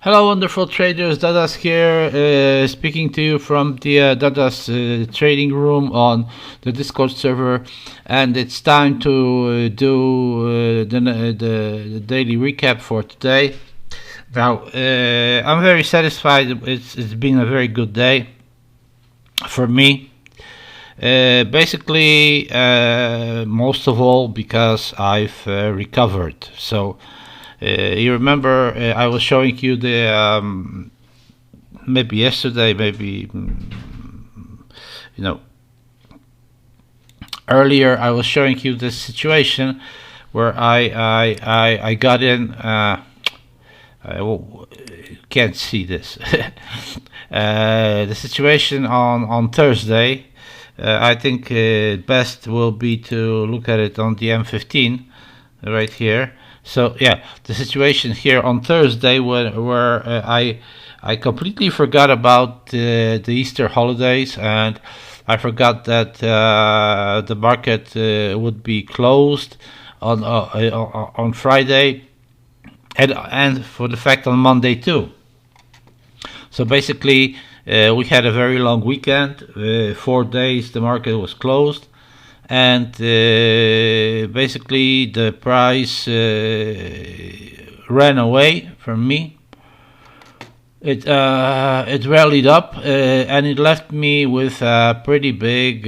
Hello, wonderful traders. Dadas here, speaking to you from the Dadas trading room on the Discord server, and it's time to do the daily recap for today. Now, I'm very satisfied. It's been a very good day for me. Basically, most of all because I've recovered. So. You remember I was showing you the maybe yesterday, maybe earlier. I was showing you this situation where I got in. Can't see this. The situation on Thursday. I think best will be to look at it on the M15 right here. So yeah, the situation here on Thursday where I completely forgot about the Easter holidays, and I forgot that the market would be closed on Friday, and for the fact on Monday too. So basically, we had a very long weekend. 4 days the market was closed. And basically the price ran away from me. It rallied up and it left me with pretty big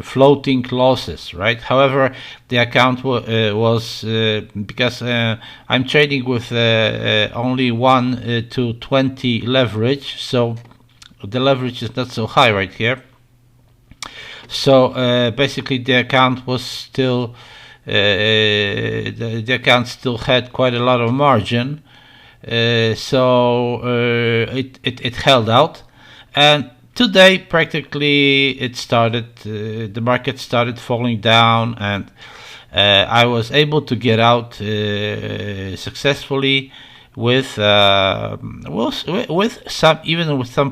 floating losses, right? However, the account was because I'm trading with only 1 to 20 leverage, so the leverage is not so high right here. So basically, the account was still the account still had quite a lot of margin, so it held out, and today practically it started. The market started falling down, and I was able to get out successfully with some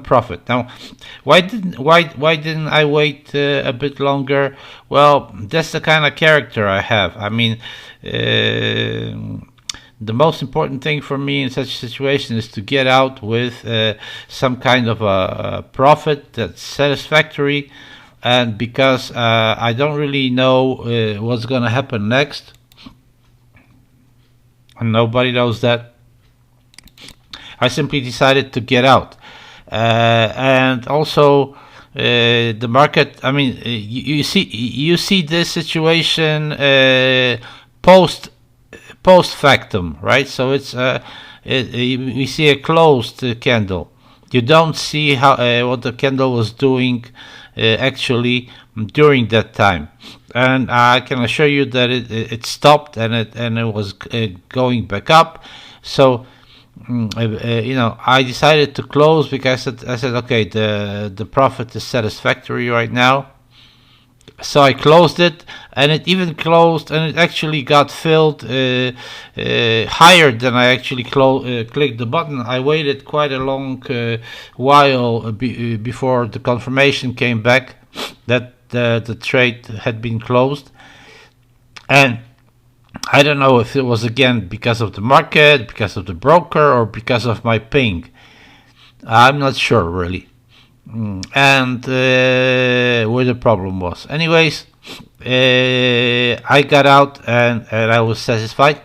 profit. Now, why didn't I wait a bit longer? Well, that's the kind of character I have. I mean, the most important thing for me in such a situation is to get out with some kind of a profit that's satisfactory, and because I don't really know what's going to happen next, and nobody knows that, I simply decided to get out, and also the market. I mean, you see this situation post factum, right? So it's we see a closed candle. You don't see how what the candle was doing actually during that time, and I can assure you that it stopped and it was going back up. So. I decided to close because I said, okay, the profit is satisfactory right now. So I closed it, and it even closed, and it actually got filled higher than I actually clicked the button. I waited quite a long while before the confirmation came back that the trade had been closed, and I don't know if it was again because of the market, because of the broker, or because of my ping. I'm not sure really. And where the problem was. Anyways, I got out and I was satisfied.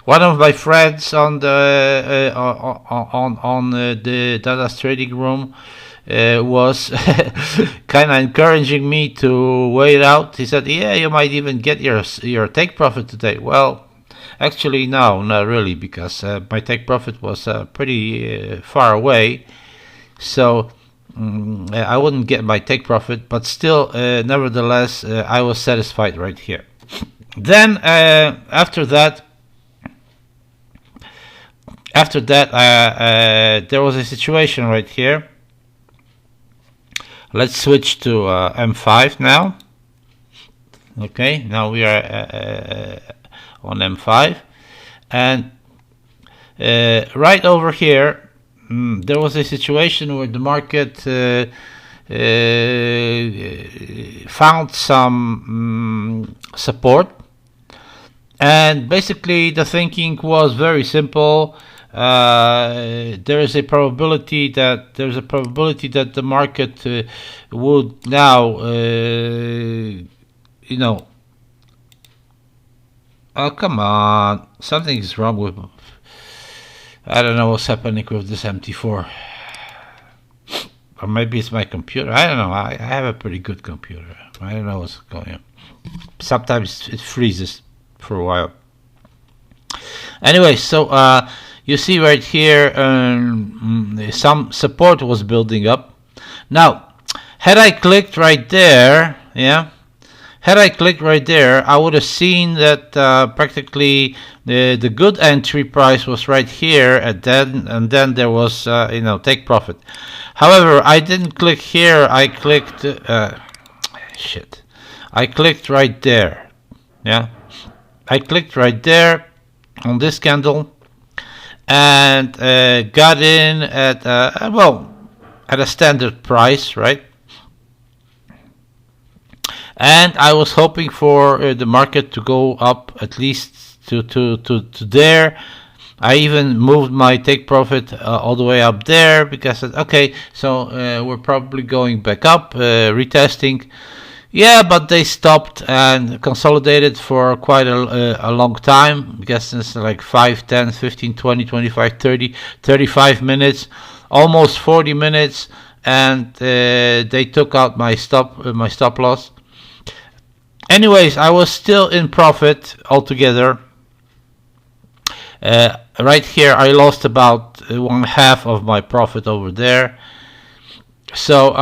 One of my friends on the Dadas trading room was kind of encouraging me to wait out. He said, "Yeah, you might even get your take profit today." Well, actually, no, not really, because my take profit was pretty far away, so I wouldn't get my take profit. But still, nevertheless, I was satisfied right here. Then after that, there was a situation right here. Let's switch to M5 now. Okay, now we are on M5, and right over here there was a situation where the market found some support, and basically the thinking was very simple. there is a probability that the market would now, oh, come on, something is wrong with. I don't know what's happening with this MT4. Or maybe it's my computer. I don't know. I have a pretty good computer. I don't know what's going on. Sometimes it freezes for a while. Anyway, so you see right here some support was building up. Now, had I clicked right there, I would have seen that practically the good entry price was right here, and then there was take profit. However, I didn't click here. I clicked I clicked right there. Yeah, I clicked right there on this candle and got in at at a standard price, right? And I was hoping for the market to go up at least to there. I even moved my take profit all the way up there because okay, so we're probably going back up, retesting. Yeah, but they stopped and consolidated for quite a long time. I guess it's like 5, 10, 15, 20, 25, 30, 35 minutes, almost 40 minutes, and they took out my stop loss. Anyways, I was still in profit altogether. Right here, I lost about 1/2 of my profit over there. So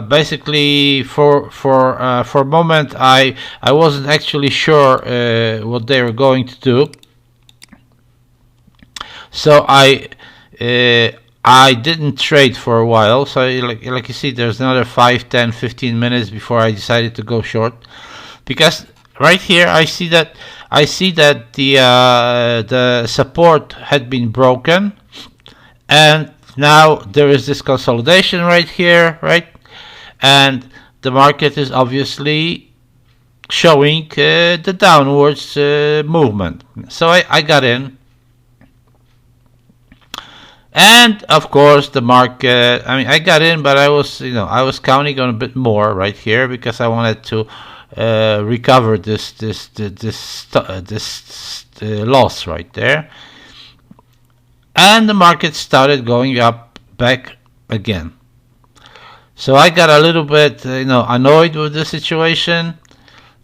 basically, for a moment, I wasn't actually sure what they were going to do. So I didn't trade for a while. So like you see, there's another 5, 10, 15 minutes before I decided to go short, because right here I see that the support had been broken, and now there is this consolidation right here, right? And the market is obviously showing the downwards movement. So I got in. And of course the market, I got in, but I was counting on a bit more right here because I wanted to recover this loss right there. And the market started going up back again. So I got a little bit, annoyed with the situation,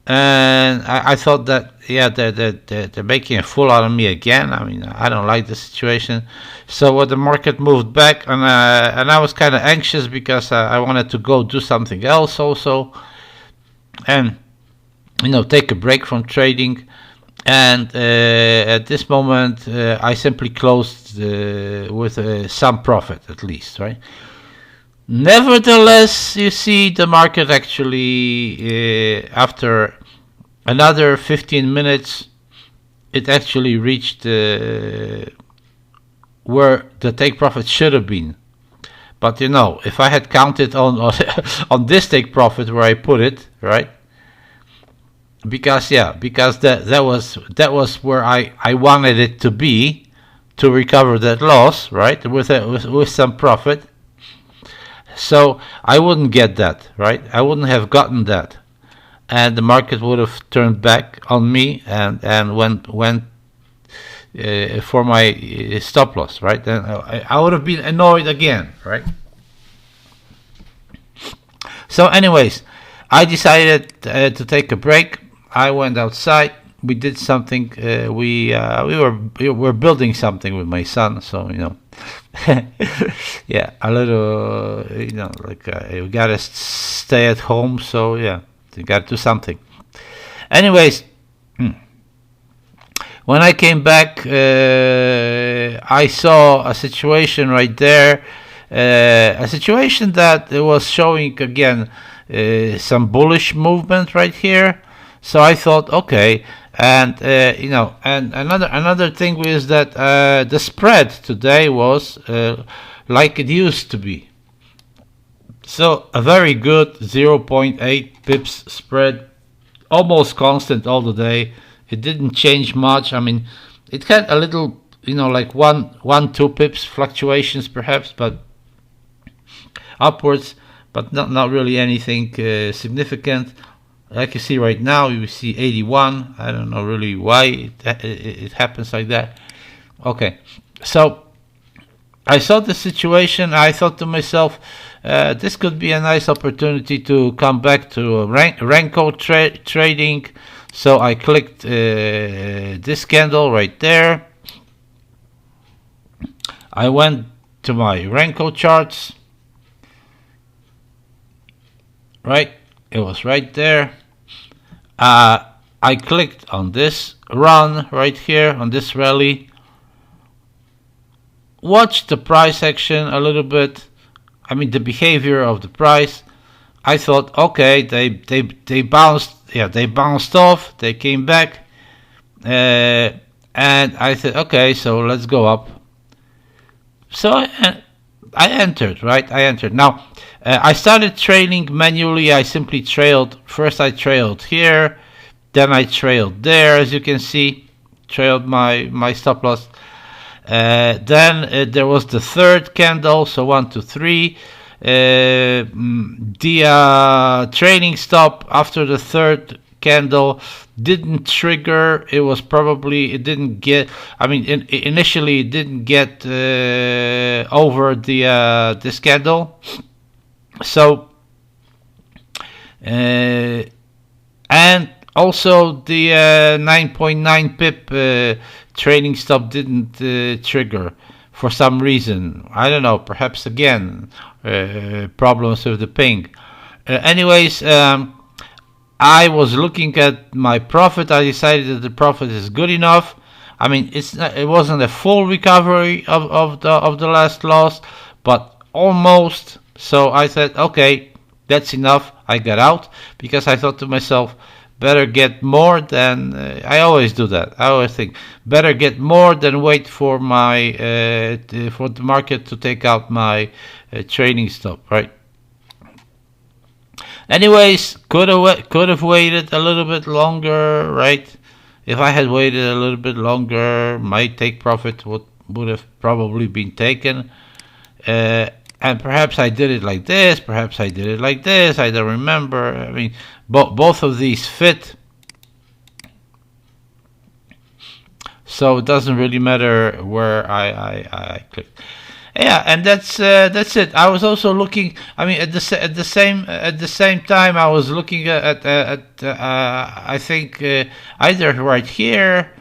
and I thought that they're making a fool out of me again. I don't like the situation. So when the market moved back, and I was kind of anxious because I wanted to go do something else also, and take a break from trading. And at this moment, I simply closed with some profit at least, right? Nevertheless, you see the market actually, after another 15 minutes, it actually reached where the take profit should have been. But if I had counted on this take profit where I put it, right? Because that was where I wanted it to be, to recover that loss, right? With some profit. So I wouldn't get that, right? I wouldn't have gotten that, and the market would have turned back on me and went for my stop loss, right? Then I would have been annoyed again, right? So, anyways, I decided to take a break. I went outside. We did something. We were building something with my son. So yeah, a little. We gotta stay at home. So yeah, you gotta do something. Anyways, when I came back, I saw a situation right there. A situation that was showing again some bullish movement right here. So I thought, okay, and and another thing is that the spread today was like it used to be. So a very good 0.8 pips spread, almost constant all the day. It didn't change much. It had a little like one, 2 pips fluctuations perhaps, but upwards, but not really anything significant. Like you see right now, you see 81. I don't know really why it happens like that. Okay, so I saw the situation. I thought to myself, this could be a nice opportunity to come back to Renko trading. So I clicked this candle right there. I went to my Renko charts. Right, it was right there. I clicked on this run right here, on this rally. Watched the price action a little bit. I mean the behavior of the price. I thought, okay, they bounced. Yeah, they bounced off. They came back, and I said, okay, so let's go up. So I entered, right? I entered. Now, I started trailing manually. I simply trailed. First, I trailed here. Then I trailed there, as you can see. Trailed my stop loss. Then there was the third candle. So 1, 2, 3. The trailing stop after the third candle didn't trigger. It was probably, it didn't get, I mean initially it didn't get over the this candle. So and also the 9.9 pip trailing stop didn't trigger for some reason. I don't know, perhaps again problems with the ping. Anyways, I was looking at my profit. I decided that the profit is good enough. I mean, it wasn't a full recovery of the last loss, but almost. So I said, okay, that's enough. I got out because I thought to myself, better get more than I always do that. I always think better get more than wait for my for the market to take out my trading stop, right? Anyways, could have waited a little bit longer, right? If I had waited a little bit longer, my take profit would have probably been taken. And perhaps I did it like this, perhaps I did it like this, I don't remember. I mean, both of these fit. So it doesn't really matter where I clicked. Yeah, and that's it. I was also looking. I mean, at the same time, I was looking at I think either right here,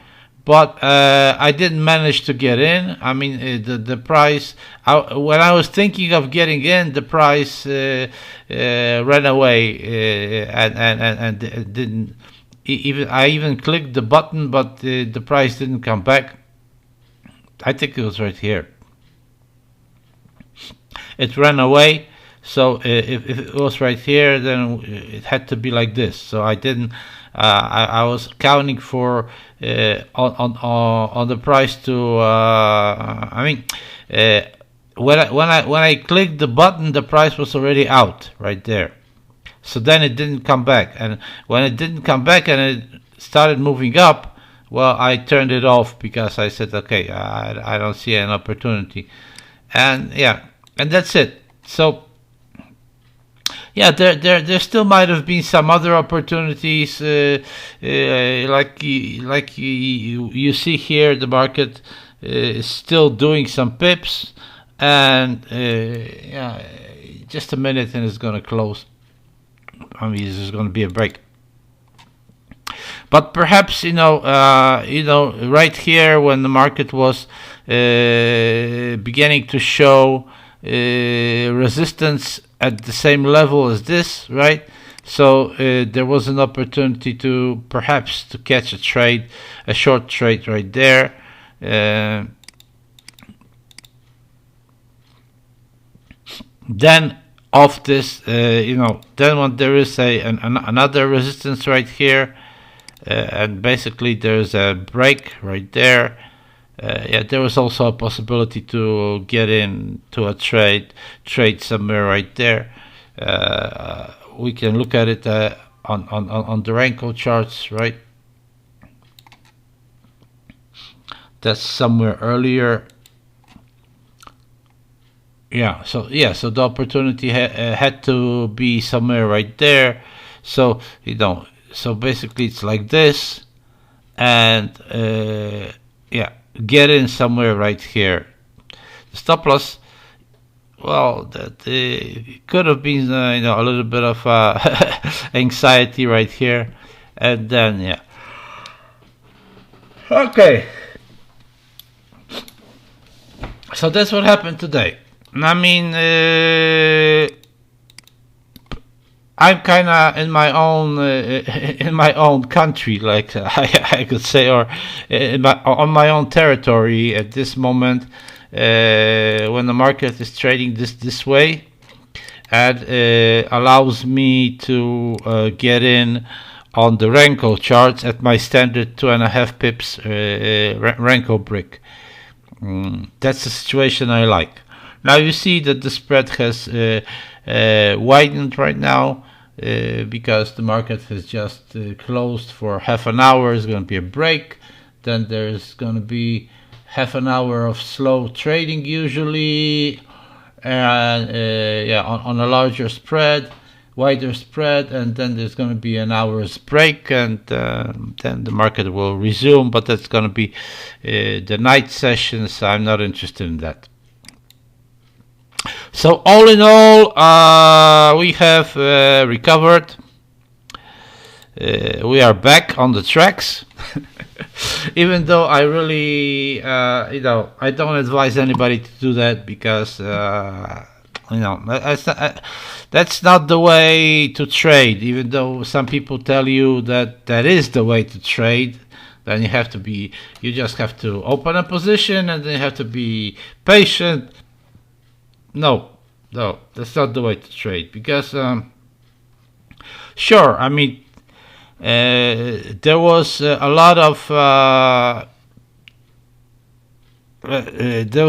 but I didn't manage to get in. I mean, the price. When I was thinking of getting in, the price ran away and didn't. I even clicked the button, but the price didn't come back. I think it was right here. It ran away. So if it was right here, then it had to be like this. So I didn't. I was counting for on the price to. I mean, when I clicked the button, the price was already out right there. So then it didn't come back, and when it didn't come back and it started moving up, well, I turned it off because I said, okay, I don't see an opportunity, and yeah, and that's it. So yeah, there still might have been some other opportunities, like you see here, the market is still doing some pips, and yeah, just a minute and it's going to close. I mean, this is going to be a break. But perhaps right here when the market was beginning to show resistance at the same level as this, right? So there was an opportunity to perhaps to catch a short trade right there. Then of this, then when there is another resistance right here, and basically there's a break right there. Yeah, there was also a possibility to get into a trade somewhere right there. We can look at it on the Renko charts, right? That's somewhere earlier. So the opportunity had to be somewhere right there. So so basically it's like this, and get in somewhere right here. The stop loss, well, that could have been a little bit of anxiety right here, and then okay. So that's what happened today. I mean, I'm kind of in my own in my own country, like I could say, or on my own territory at this moment, when the market is trading this way, and allows me to get in on the Renko charts at my standard 2.5 pips Renko brick. That's the situation I like. Now you see that the spread has widened right now because the market has just closed for half an hour. It's going to be a break. Then there's going to be half an hour of slow trading usually, and on a larger spread, wider spread, and then there's going to be an hour's break, and then the market will resume. But that's going to be the night sessions. So I'm not interested in that. So all in all, we have recovered. We are back on the tracks. Even though I really, I don't advise anybody to do that because, that's not the way to trade. Even though some people tell you that is the way to trade, then you just have to open a position and then you have to be patient. No, that's not the way to trade because, sure, I mean, there was a lot of there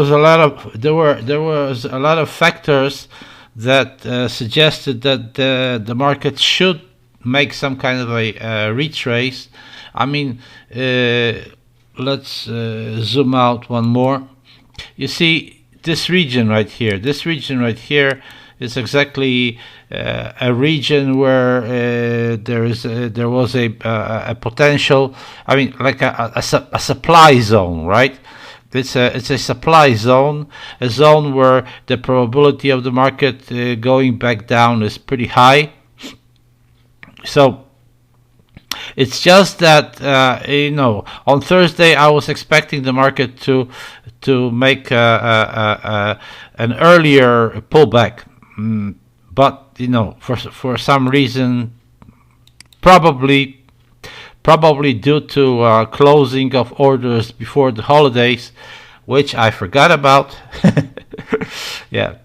was a lot of factors that suggested that the market should make some kind of a retrace. I mean, let's zoom out one more. You see this region right here. This region right here is exactly a region where there was a potential. I mean, like a supply zone, right? It's a supply zone, a zone where the probability of the market going back down is pretty high. So it's just that on Thursday I was expecting the market to make an earlier pullback, but for some reason, probably due to closing of orders before the holidays, which I forgot about. Yeah.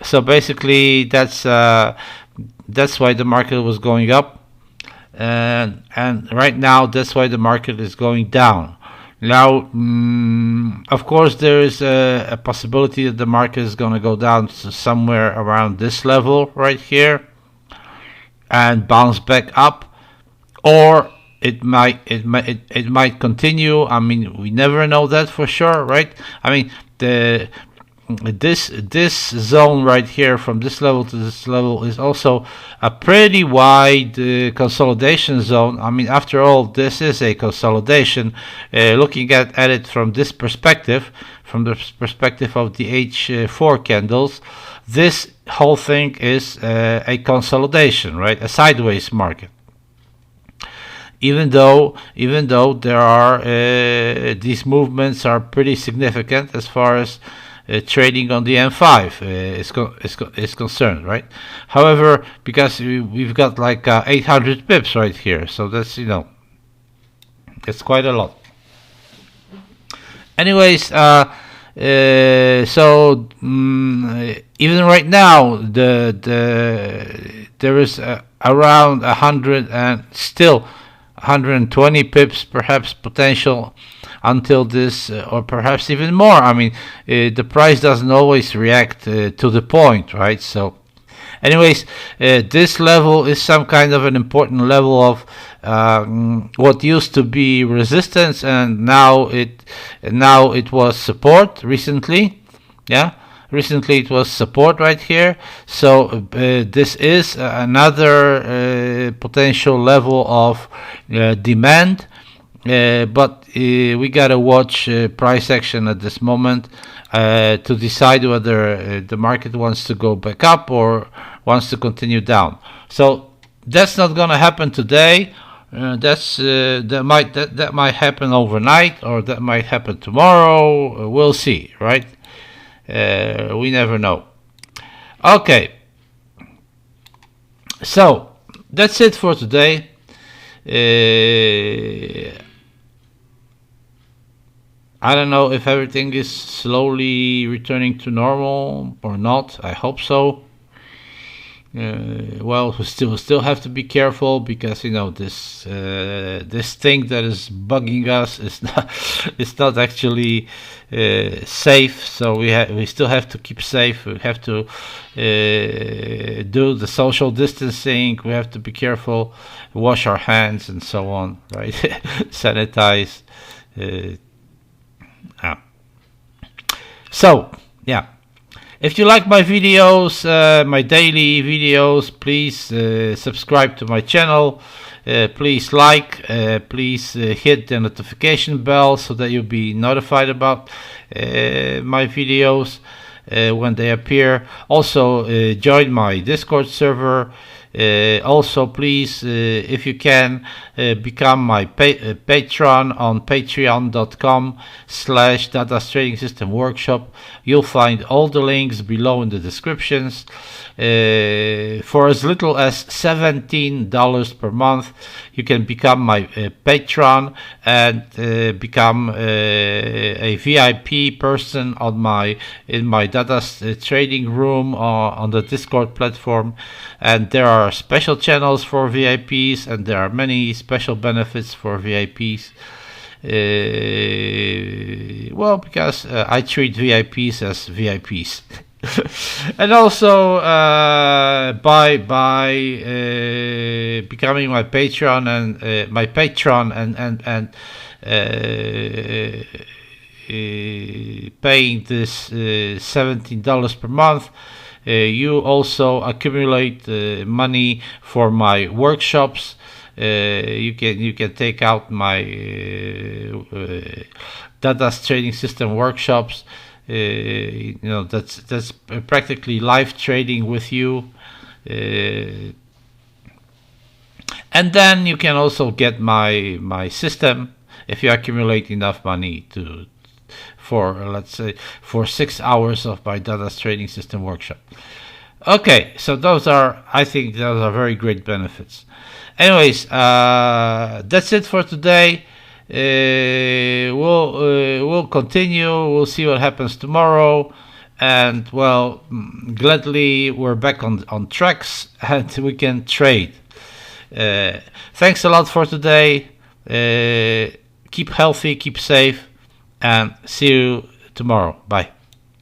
So basically, that's why the market was going up, and right now that's why the market is going down. Now, of course, there is a possibility that the market is going to go down to somewhere around this level right here and bounce back up, or it might continue. I mean, we never know that for sure, right? I mean, this zone right here, from this level to this level, is also a pretty wide consolidation zone. I mean, after all, this is a consolidation. Looking at it from this perspective, from the perspective of the H4 candles, this whole thing is a consolidation, right? A sideways market. Even though there are these movements are pretty significant as far as trading on the M5 is concerned, right? However, because we've got like 800 pips right here, so that's it's quite a lot. Anyways, so even right now, there is around 100 and still 120 pips perhaps potential until this, or perhaps even more. I mean, the price doesn't always react to the point, right? So anyways, this level is some kind of an important level of what used to be resistance, and now it was support recently. Yeah, recently it was support right here. So this is another potential level of demand. But we gotta watch price action at this moment to decide whether the market wants to go back up or wants to continue down. So that's not gonna happen today. That might happen overnight, or that might happen tomorrow. We'll see, right? We never know. Okay, so that's it for today. I don't know if everything is slowly returning to normal or not. I hope so. Well, we still have to be careful, because this thing that is bugging us is not it's not actually safe. So we still have to keep safe. We have to do the social distancing. We have to be careful, wash our hands, and so on. Right, sanitize. So yeah. If you like my videos, my daily videos, please subscribe to my channel. Please like, please hit the notification bell so that you'll be notified about my videos when they appear. Also, join my Discord server. Also, please, if you can, become my patron on patreon.com/Dadas Trading System Workshop. You'll find all the links below in the descriptions. For as little as $17 per month, you can become my patron and become a VIP person in my Dadas trading room on the Discord platform. And there are special channels for VIPs, and there are many special benefits for VIPs. Well, because I treat VIPs as VIPs. And also by becoming my patron and paying this $17 per month, you also accumulate money for my workshops. You can take out my Dadas Trading System workshops. That's practically live trading with you. And then you can also get my system if you accumulate enough money for 6 hours of my Dadas Trading System workshop. Okay, so I think those are very great benefits. Anyways, that's it for today. We'll continue. We'll see what happens tomorrow. And well, gladly we're back on tracks and we can trade. Thanks a lot for today. Keep healthy, keep safe, and see you tomorrow. Bye.